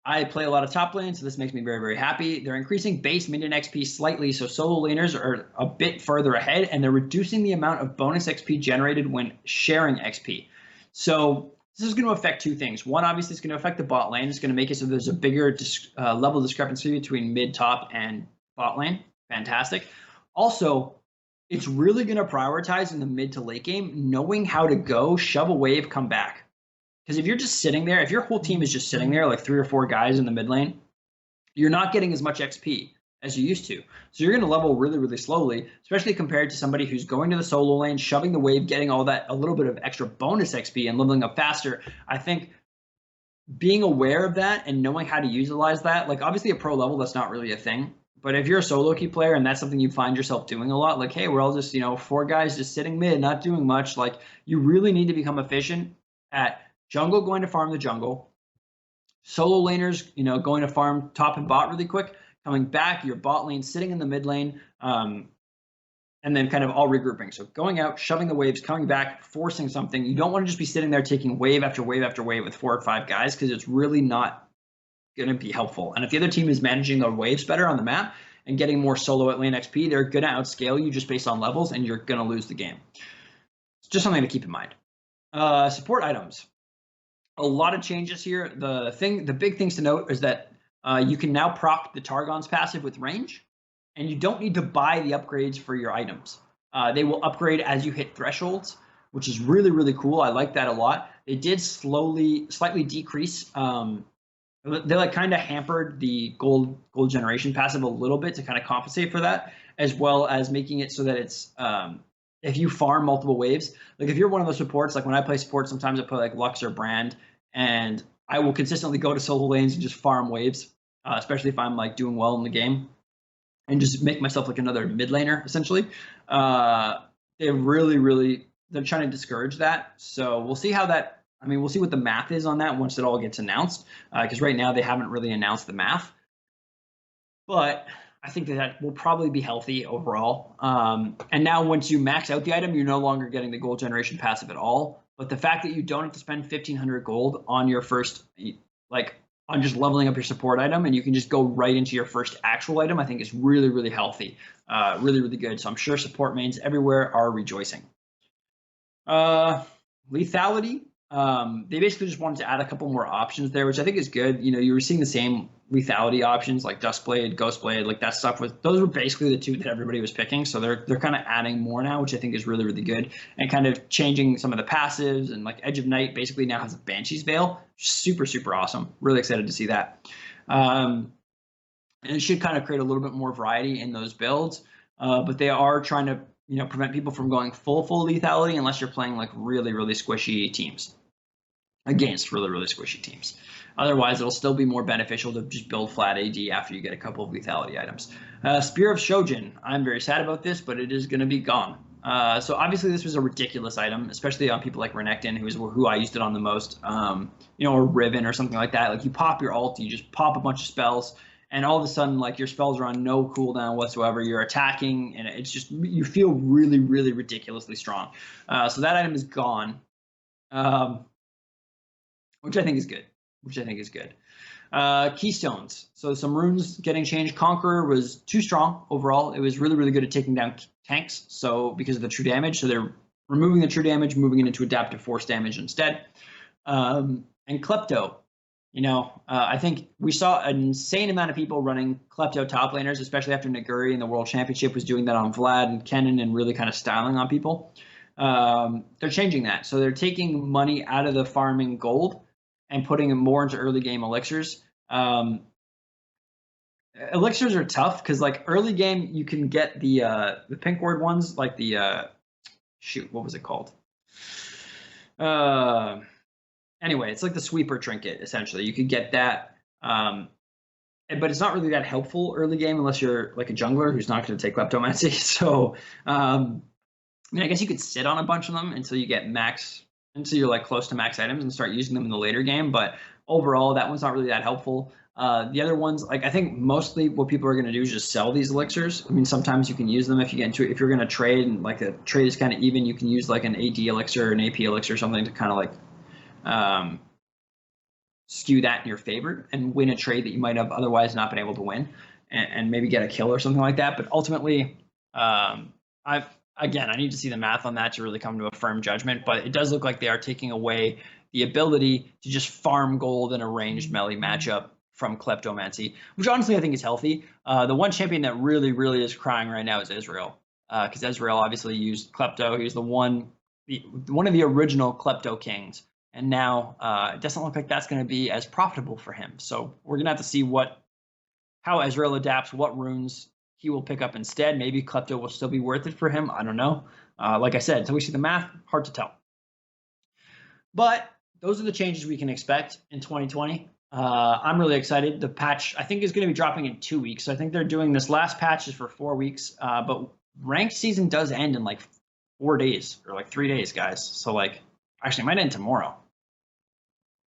I play a lot of top lane, so this makes me very, very happy. They're increasing base minion XP slightly, so solo laners are a bit further ahead, and they're reducing the amount of bonus XP generated when sharing XP. So this is going to affect two things. One, obviously, it's going to affect the bot lane. It's going to make it so there's a bigger level discrepancy between mid, top, and bot lane. Fantastic. Also, it's really going to prioritize in the mid to late game, knowing how to go, shove a wave, come back. Because if you're just sitting there, if your whole team is just sitting there, like 3 or 4 guys in the mid lane, you're not getting as much XP as you used to. So you're going to level really, really slowly, especially compared to somebody who's going to the solo lane, shoving the wave, getting all that, a little bit of extra bonus XP and leveling up faster. I think being aware of that and knowing how to utilize that, like obviously at pro level, that's not really a thing. But if you're a solo queue player and that's something you find yourself doing a lot, like, hey, we're all just, 4 guys just sitting mid, not doing much, like you really need to become efficient at jungle going to farm the jungle, solo laners, going to farm top and bot really quick, coming back, your bot lane sitting in the mid lane, and then kind of all regrouping. So going out, shoving the waves, coming back, forcing something. You don't want to just be sitting there taking wave after wave after wave with 4 or 5 guys because it's really not going to be helpful. And if the other team is managing their waves better on the map and getting more solo at lane XP, they're going to outscale you just based on levels, and you're going to lose the game. It's just something to keep in mind. Support items. A lot of changes here. The big things to note is that you can now proc the Targon's passive with range, and you don't need to buy the upgrades for your items. They will upgrade as you hit thresholds, which is really, really cool. I like that a lot. They did slightly decrease. They like kind of hampered the gold generation passive a little bit to kind of compensate for that, as well as making it so that it's if you farm multiple waves, like if you're one of those supports, like when I play support, sometimes I play like Lux or Brand, and I will consistently go to solo lanes and just farm waves, especially if I'm like doing well in the game, and just make myself like another mid laner essentially. They're trying to discourage that. So we'll see how that. I mean, we'll see what the math is on that once it all gets announced, because right now they haven't really announced the math. But I think that will probably be healthy overall. And now once you max out the item, you're no longer getting the gold generation passive at all. But the fact that you don't have to spend 1,500 gold on your first, like on just leveling up your support item, and you can just go right into your first actual item, I think is really, really healthy. Really, really good. So I'm sure support mains everywhere are rejoicing. Lethality. They basically just wanted to add a couple more options there, which I think is good. You were seeing the same lethality options like Duskblade, Ghostblade, like that stuff. Those were basically the 2 that everybody was picking. So they're kind of adding more now, which I think is really, really good, and kind of changing some of the passives. And like Edge of Night basically now has a Banshee's Veil. Super, super awesome. Really excited to see that. And it should kind of create a little bit more variety in those builds. But they are trying to prevent people from going full lethality unless you're playing like really, really squishy teams against really, really squishy teams. Otherwise, it'll still be more beneficial to just build flat AD after you get a couple of lethality items. Spear of Shojin. I'm very sad about this, but it is going to be gone. So obviously this was a ridiculous item, especially on people like Renekton, who I used it on the most, or Riven or something like that. Like you pop your ult, you just pop a bunch of spells, and all of a sudden, like your spells are on no cooldown whatsoever. You're attacking, and it's just, you feel really, really ridiculously strong. So that item is gone, which I think is good. Keystones. So some runes getting changed. Conqueror was too strong overall. It was really, really good at taking down tanks. So because of the true damage, so they're removing the true damage, moving it into adaptive force damage instead. And Klepto. I think we saw an insane amount of people running Klepto top laners, especially after Naguri in the World Championship was doing that on Vlad and Kennen and really kind of styling on people. They're changing that. So they're taking money out of the farming gold and putting it more into early game elixirs. Elixirs are tough because like early game you can get the pink word ones, like the what was it called? Anyway, it's like the sweeper trinket essentially. You could get that, but it's not really that helpful early game unless you're like a jungler who's not going to take Kleptomancy. So I guess you could sit on a bunch of them until you get max. Until you're like close to max items and start using them in the later game, but overall that one's not really that helpful. The other ones, like I think mostly what people are going to do is just sell these elixirs. I mean, sometimes you can use them if you get into it. If you're going to trade and like the trade is kind of even, you can use like an AD elixir or an AP elixir or something to kind of like skew that in your favor and win a trade that you might have otherwise not been able to win, and maybe get a kill or something like that. But ultimately, I need to see the math on that to really come to a firm judgment, but it does look like they are taking away the ability to just farm gold in a ranged melee matchup from Kleptomancy, which honestly I think is healthy. The one champion that really, really is crying right now is Ezreal, because Ezreal obviously used Klepto. He's one of the original Klepto kings, and now it doesn't look like that's going to be as profitable for him. So we're gonna have to see how Ezreal adapts, what runes he will pick up instead. Maybe Klepto will still be worth it for him. I don't know. Like I said, until we see the math, hard to tell. But those are the changes we can expect in 2020. I'm really excited. The patch, I think, is going to be dropping in 2 weeks. So I think they're doing this last patch is for 4 weeks. But ranked season does end in like 4 days or like 3 days, guys. So like, actually, it might end tomorrow.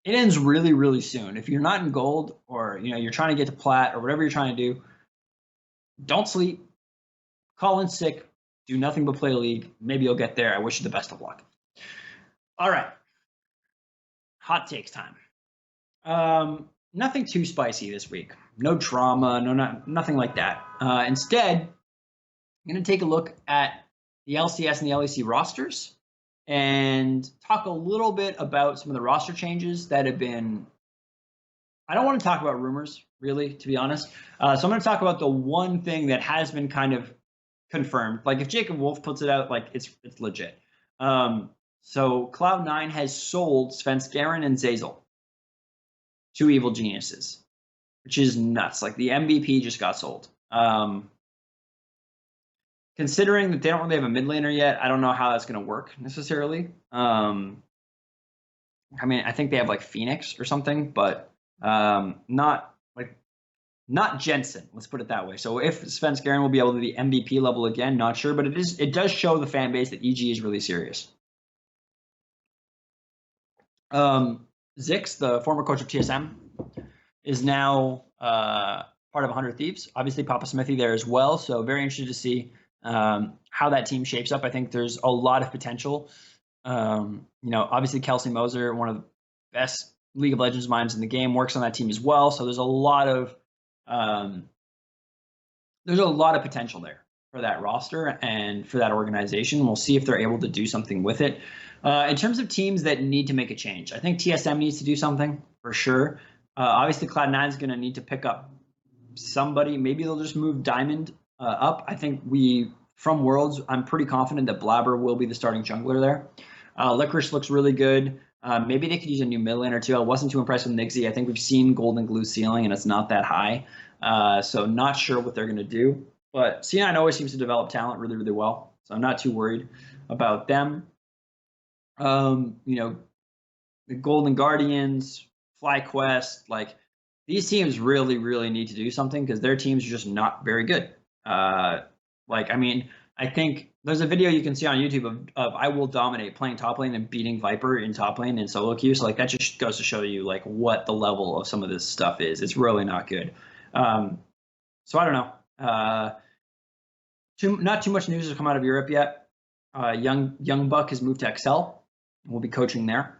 It ends really, really soon. If you're not in gold or you're trying to get to plat or whatever you're trying to do, don't sleep. Call in sick. Do nothing but play League. Maybe you'll get there. I wish you the best of luck. All right. Hot takes time. Nothing too spicy this week. No drama, nothing like that. Instead, I'm going to take a look at the LCS and the LEC rosters and talk a little bit about some of the roster changes that have been. I don't want to talk about rumors, really, to be honest. So I'm going to talk about the one thing that has been kind of confirmed. Like if Jacob Wolf puts it out, like it's legit. So Cloud9 has sold Svenskeren and Zeyzal to Evil Geniuses, which is nuts. Like the MVP just got sold. Considering that they don't really have a mid laner yet, I don't know how that's going to work necessarily. I mean, I think they have like Phoenix or something, but not Jensen. Let's put it that way. So if Svenskeren will be able to be MVP level again, not sure, but it does show the fan base that EG is really serious. Zix, the former coach of TSM, is now part of 100 Thieves. Obviously, Papa Smithy there as well. So very interested to see how that team shapes up. I think there's a lot of potential. Obviously Kelsey Moser, one of the best League of Legends minds in the game, works on that team as well. So there's a lot of potential there for that roster and for that organization. We'll see if they're able to do something with it. In terms of teams that need to make a change, I think TSM needs to do something for sure. Obviously, Cloud9 is going to need to pick up somebody. Maybe they'll just move Diamond up. I think from Worlds, I'm pretty confident that Blabber will be the starting jungler there. Licorice looks really good. Maybe they could use a new mid laner too. I wasn't too impressed with Nixie. I think we've seen Golden Glue ceiling and it's not that high. So not sure what they're going to do. But C9 always seems to develop talent really, really well. So I'm not too worried about them. The Golden Guardians, FlyQuest, like these teams really, really need to do something because their teams are just not very good. I think there's a video you can see on YouTube of I Will Dominate playing top lane and beating Viper in top lane in solo queue. So like that just goes to show you like what the level of some of this stuff is. It's really not good. So I don't know. Not too much news has come out of Europe yet. Young Buck has moved to Excel. We'll be coaching there.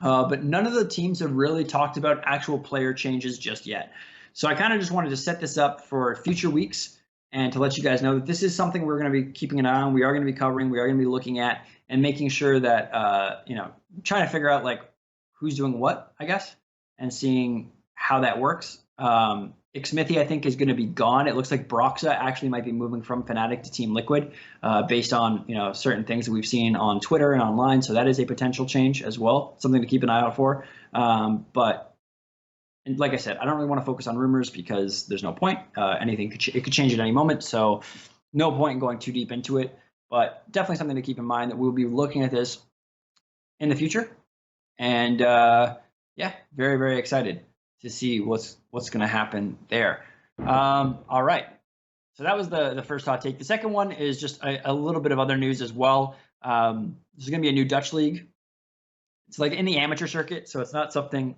But none of the teams have really talked about actual player changes just yet. So I kind of just wanted to set this up for future weeks and to let you guys know that this is something we're going to be keeping an eye on. We are going to be covering. We are going to be looking at and making sure that, trying to figure out like who's doing what, I guess, and seeing how that works. Xmithy, I think, is going to be gone. It looks like Broxa actually might be moving from Fnatic to Team Liquid based on certain things that we've seen on Twitter and online. So that is a potential change as well, something to keep an eye out for. But like I said, I don't really want to focus on rumors because there's no point. Anything could change at any moment. So no point in going too deep into it. But definitely something to keep in mind that we'll be looking at this in the future. And very, very excited to see what's going to happen there. All right. So that was the first hot take. The second one is just a little bit of other news as well. There's going to be a new Dutch league. It's like in the amateur circuit, so it's not something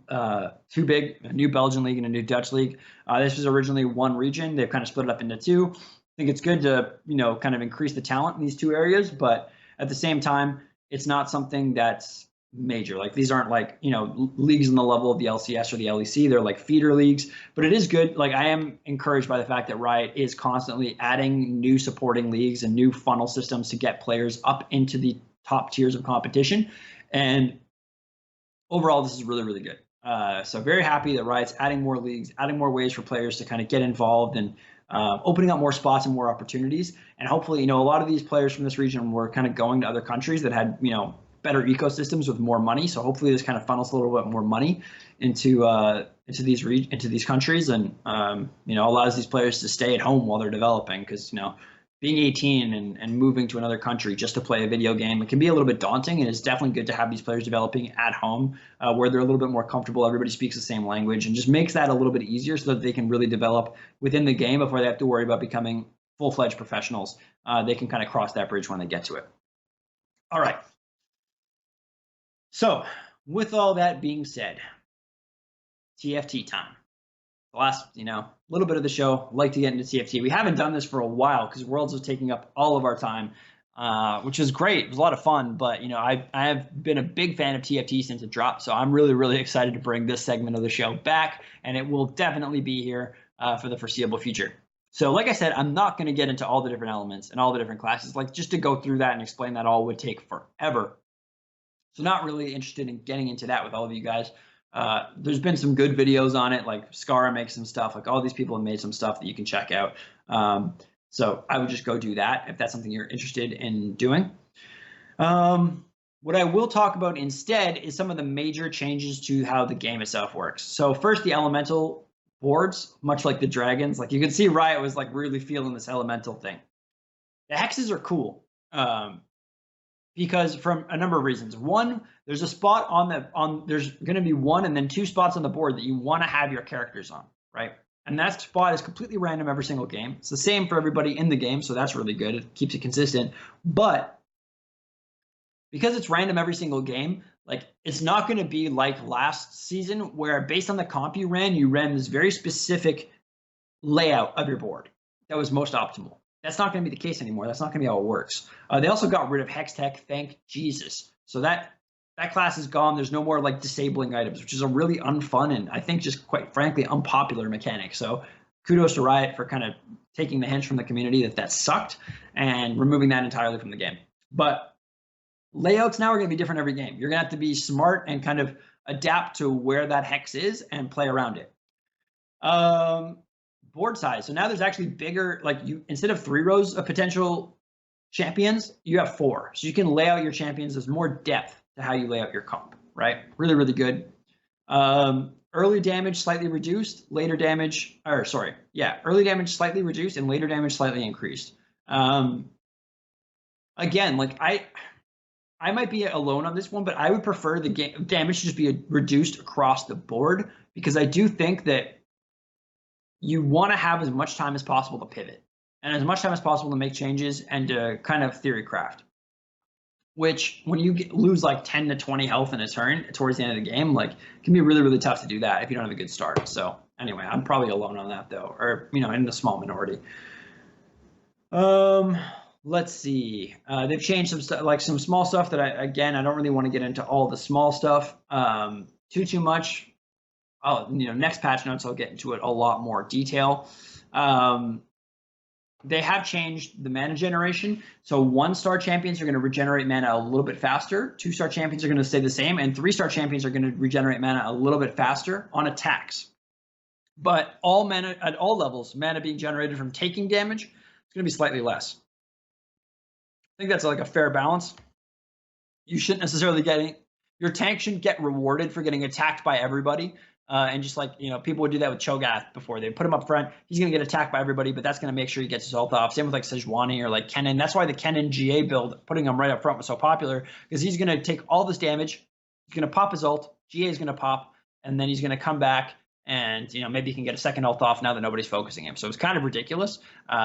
too big. A new Belgian league and a new Dutch league. This was originally one region. They've kind of split it up into two. I think it's good to kind of increase the talent in these two areas, but at the same time, it's not something that's major. Like these aren't like leagues in the level of the LCS or the LEC. They're like feeder leagues, but it is good. Like I am encouraged by the fact that Riot is constantly adding new supporting leagues and new funnel systems to get players up into the top tiers of competition. And overall, this is really, really good. So very happy that Riot's adding more leagues, adding more ways for players to kind of get involved, and opening up more spots and more opportunities. And hopefully, a lot of these players from this region were kind of going to other countries that had, better ecosystems with more money. So hopefully this kind of funnels a little bit more money into these countries, and allows these players to stay at home while they're developing, because being 18 and moving to another country just to play a video game, it can be a little bit daunting, and it's definitely good to have these players developing at home, where they're a little bit more comfortable. Everybody speaks the same language, and just makes that a little bit easier so that they can really develop within the game before they have to worry about becoming full-fledged professionals. They can kind of cross that bridge when they get to it. All right. So with all that being said, TFT time. The last, little bit of the show, like to get into TFT. We haven't done this for a while because Worlds was taking up all of our time, which is great. It was a lot of fun, but I have been a big fan of TFT since it dropped, so I'm really, really excited to bring this segment of the show back, and it will definitely be here for the foreseeable future. So like I said, I'm not going to get into all the different elements and all the different classes. Like, just to go through that and explain that all would take forever. So not really interested in getting into that with all of you guys. There's been some good videos on it, like Skara makes some stuff, like all these people have made some stuff that you can check out. So I would just go do that if that's something you're interested in doing. What I will talk about instead is some of the major changes to how the game itself works. So first, the elemental boards, much like the dragons, like you can see Riot was like really feeling this elemental thing. The hexes are cool. Because from a number of reasons. One, there's a spot there's going to be one and then two spots on the board that you want to have your characters on, right? And that spot is completely random every single game. It's the same for everybody in the game, so that's really good. It keeps it consistent. But because it's random every single game, like, it's not going to be like last season where based on the comp you ran this very specific layout of your board that was most optimal. That's not going to be the case anymore. That's not going to be how it works. They also got rid of Hextech, thank Jesus. So that class is gone. There's no more like disabling items, which is a really unfun and I think just quite frankly unpopular mechanic. So kudos to Riot for kind of taking the hints from the community that sucked and removing that entirely from the game. But layouts now are going to be different every game. You're going to have to be smart and kind of adapt to where that hex is and play around it. Board size. So now there's actually bigger, like, you instead of 3 rows of potential champions, you have 4. So you can lay out your champions. There's more depth to how you lay out your comp, right? Really, really good. Early damage slightly reduced, early damage slightly reduced, and later damage slightly increased. Again, like I might be alone on this one, but I would prefer the damage to just be reduced across the board, because I do think that you want to have as much time as possible to pivot and as much time as possible to make changes and to kind of theory craft, which when you lose like 10 to 20 health in a turn towards the end of the game, like, it can be really, really tough to do that if you don't have a good start. So anyway, I'm probably alone on that though, or, in a small minority. Let's see. They've changed some stuff, like some small stuff that I don't really want to get into all the small stuff too much. Next patch notes, I'll get into it a lot more detail. They have changed the mana generation. So 1-star champions are going to regenerate mana a little bit faster. 2-star champions are going to stay the same. And 3-star champions are going to regenerate mana a little bit faster on attacks. But all mana at all levels, mana being generated from taking damage, it's going to be slightly less. I think that's like a fair balance. You shouldn't necessarily your tank shouldn't get rewarded for getting attacked by everybody. And just like, people would do that with Cho'Gath before. They put him up front. He's going to get attacked by everybody, but that's going to make sure he gets his ult off. Same with like Sejuani or like Kennen. That's why the Kennen GA build, putting him right up front, was so popular, because he's going to take all this damage. He's going to pop his ult. GA is going to pop, and then he's going to come back and, maybe he can get a second ult off now that nobody's focusing him. So it's kind of ridiculous.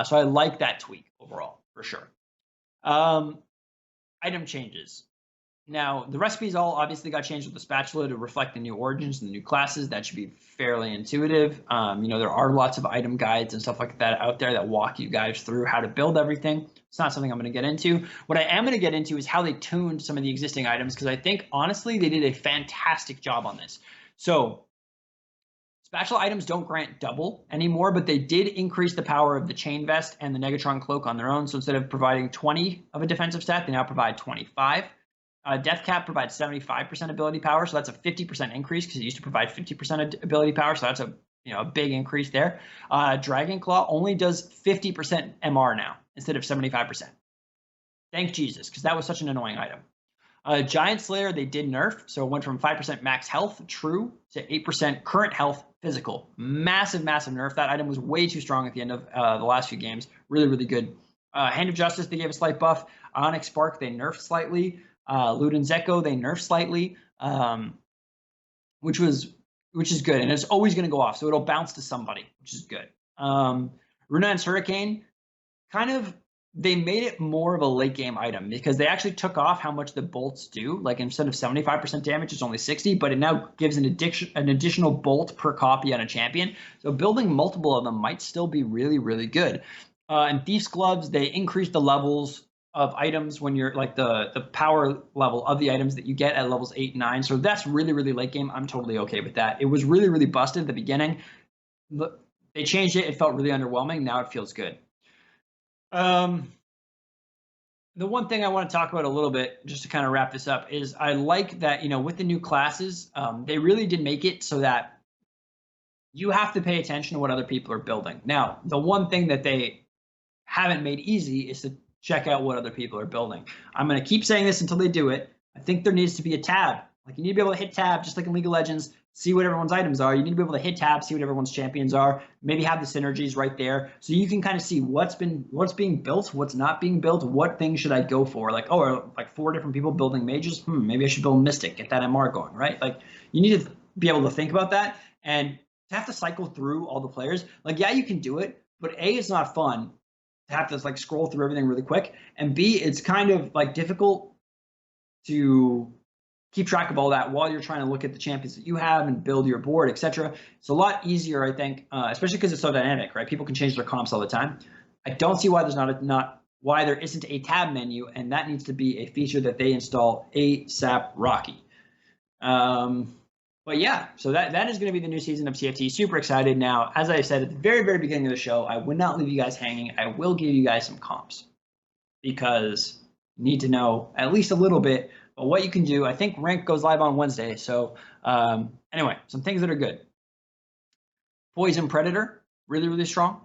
So I like that tweak overall, for sure. Item changes. Now, the recipes all obviously got changed with the spatula to reflect the new origins and the new classes. That should be fairly intuitive. There are lots of item guides and stuff like that out there that walk you guys through how to build everything. It's not something I'm going to get into. What I am going to get into is how they tuned some of the existing items, because I think, honestly, they did a fantastic job on this. So spatula items don't grant double anymore, but they did increase the power of the Chain Vest and the Negatron Cloak on their own. So instead of providing 20 of a defensive stat, they now provide 25. Death Cap provides 75% ability power, so that's a 50% increase because it used to provide 50% ability power, so that's a a big increase there. Dragon Claw only does 50% MR now instead of 75%. Thank Jesus, because that was such an annoying item. Giant Slayer, they did nerf, so it went from 5% max health, true, to 8% current health, physical. Massive, massive nerf. That item was way too strong at the end of the last few games. Really, really good. Hand of Justice, they gave a slight buff. Onyx Spark, they nerfed slightly. Luden's Echo, they nerfed slightly, which is good, and it's always going to go off, so it'll bounce to somebody, which is good. Runaan's Hurricane, kind of, they made it more of a late game item because they actually took off how much the bolts do. Like instead of 75% damage, it's only 60, but it now gives an additional bolt per copy on a champion. So building multiple of them might still be really, really good. And Thief's Gloves, they increase the levels of items when you're like the power level of the items that you get at levels 8 and 9. So that's really, really late game. I'm totally okay with that. It was really, really busted at the beginning. They changed it. It felt really underwhelming. Now it feels good. The one thing I want to talk about a little bit, just to kind of wrap this up, is I like that, with the new classes, they really did make it so that you have to pay attention to what other people are building. Now, the one thing that they haven't made easy is to check out what other people are building. I'm going to keep saying this until they do it. I think there needs to be a tab. Like you need to be able to hit tab, just like in League of Legends, see what everyone's items are. You need to be able to hit tab, see what everyone's champions are, maybe have the synergies right there. So you can kind of see what's being built, what's not being built, what things should I go for? Like, oh, like 4 different people building mages. Maybe I should build Mystic, get that MR going, right? Like you need to be able to think about that and to have to cycle through all the players. Like, yeah, you can do it, but A, it's not fun to have to like scroll through everything really quick. And B, it's kind of like difficult to keep track of all that while you're trying to look at the champions that you have and build your board, etc. It's a lot easier, I think, especially because it's so dynamic, right? People can change their comps all the time. I don't see why there's why there isn't a tab menu, and that needs to be a feature that they install ASAP Rocky. But yeah, so that is going to be the new season of TFT. Super excited now. As I said at the very, very beginning of the show, I would not leave you guys hanging. I will give you guys some comps because you need to know at least a little bit about what you can do. I think rank goes live on Wednesday. So anyway, some things that are good. Poison Predator, really, really strong.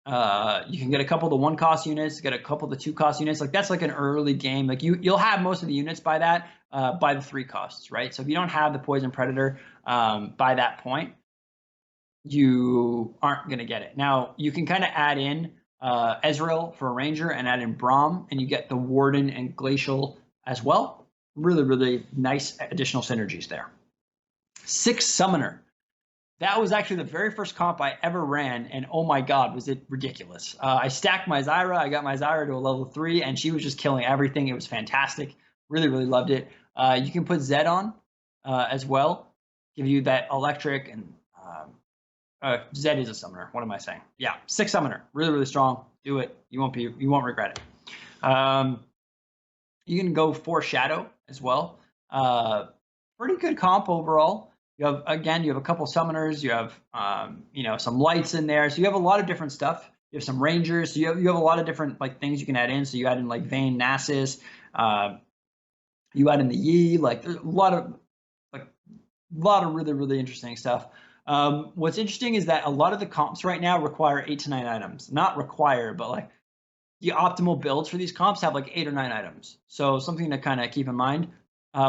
You can get a couple of the 1-cost units, get a couple of the 2-cost units. Like that's like an early game. Like you'll have most of the units by that, by the 3 costs, right? So if you don't have the Poison Predator by that point, you aren't going to get it. Now you can kind of add in Ezreal for a Ranger and add in Braum, and you get the Warden and Glacial as well. Really, really nice additional synergies there. 6 Summoner. That was actually the very first comp I ever ran, and oh my god, was it ridiculous. I stacked my Zyra, I got my Zyra to a level 3, and she was just killing everything. It was fantastic. Really, really loved it. You can put Zed on as well, give you that electric, and Zed is a summoner. What am I saying? Yeah, 6 Summoner. Really, really strong. Do it. You won't regret it. You can go for Shadow as well. Pretty good comp overall. You have a couple summoners. You have some lights in there. So you have a lot of different stuff. You have some rangers. So you have a lot of different like things you can add in. So you add in like Vayne, Nasus. You add in the Yi. Like there's a lot of really, really interesting stuff. What's interesting is that a lot of the comps right now require 8 to 9 items. Not require, but like the optimal builds for these comps have like 8 or 9 items. So something to kind of keep in mind.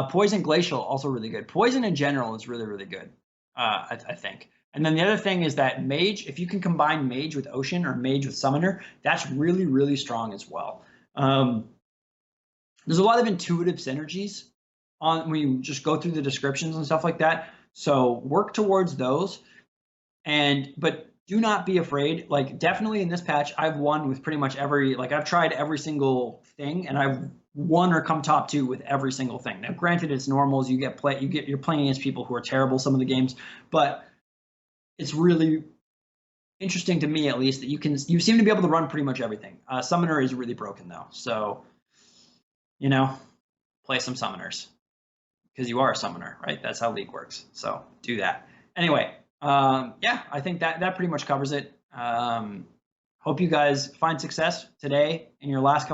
Poison Glacial, also really good. Poison in general is really, really good, I think. And then the other thing is that Mage, if you can combine Mage with Ocean or Mage with Summoner, that's really, really strong as well. There's a lot of intuitive synergies when you just go through the descriptions and stuff like that. So work towards those, but do not be afraid. Like definitely in this patch, I've won with pretty much I've tried every single thing, and I've won or come top 2 with every single thing. Now, granted, it's normals. You're playing against people who are terrible some of the games, but it's really interesting to me, at least, that you seem to be able to run pretty much everything. Summoner is really broken though, so play some summoners because you are a summoner, right? That's how League works. So do that. Anyway, yeah, I think that pretty much covers it. Hope you guys find success today in your last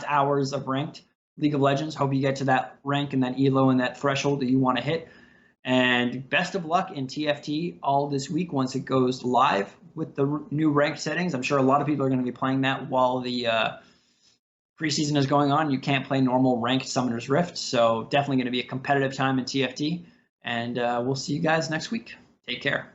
hours of ranked. League of Legends. Hope you get to that rank and that elo and that threshold that you want to hit. And best of luck in TFT all this week once it goes live with the new ranked settings. I'm sure a lot of people are going to be playing that while the preseason is going on. You can't play normal ranked Summoner's Rift, so definitely going to be a competitive time in TFT. And we'll see you guys next week. Take care.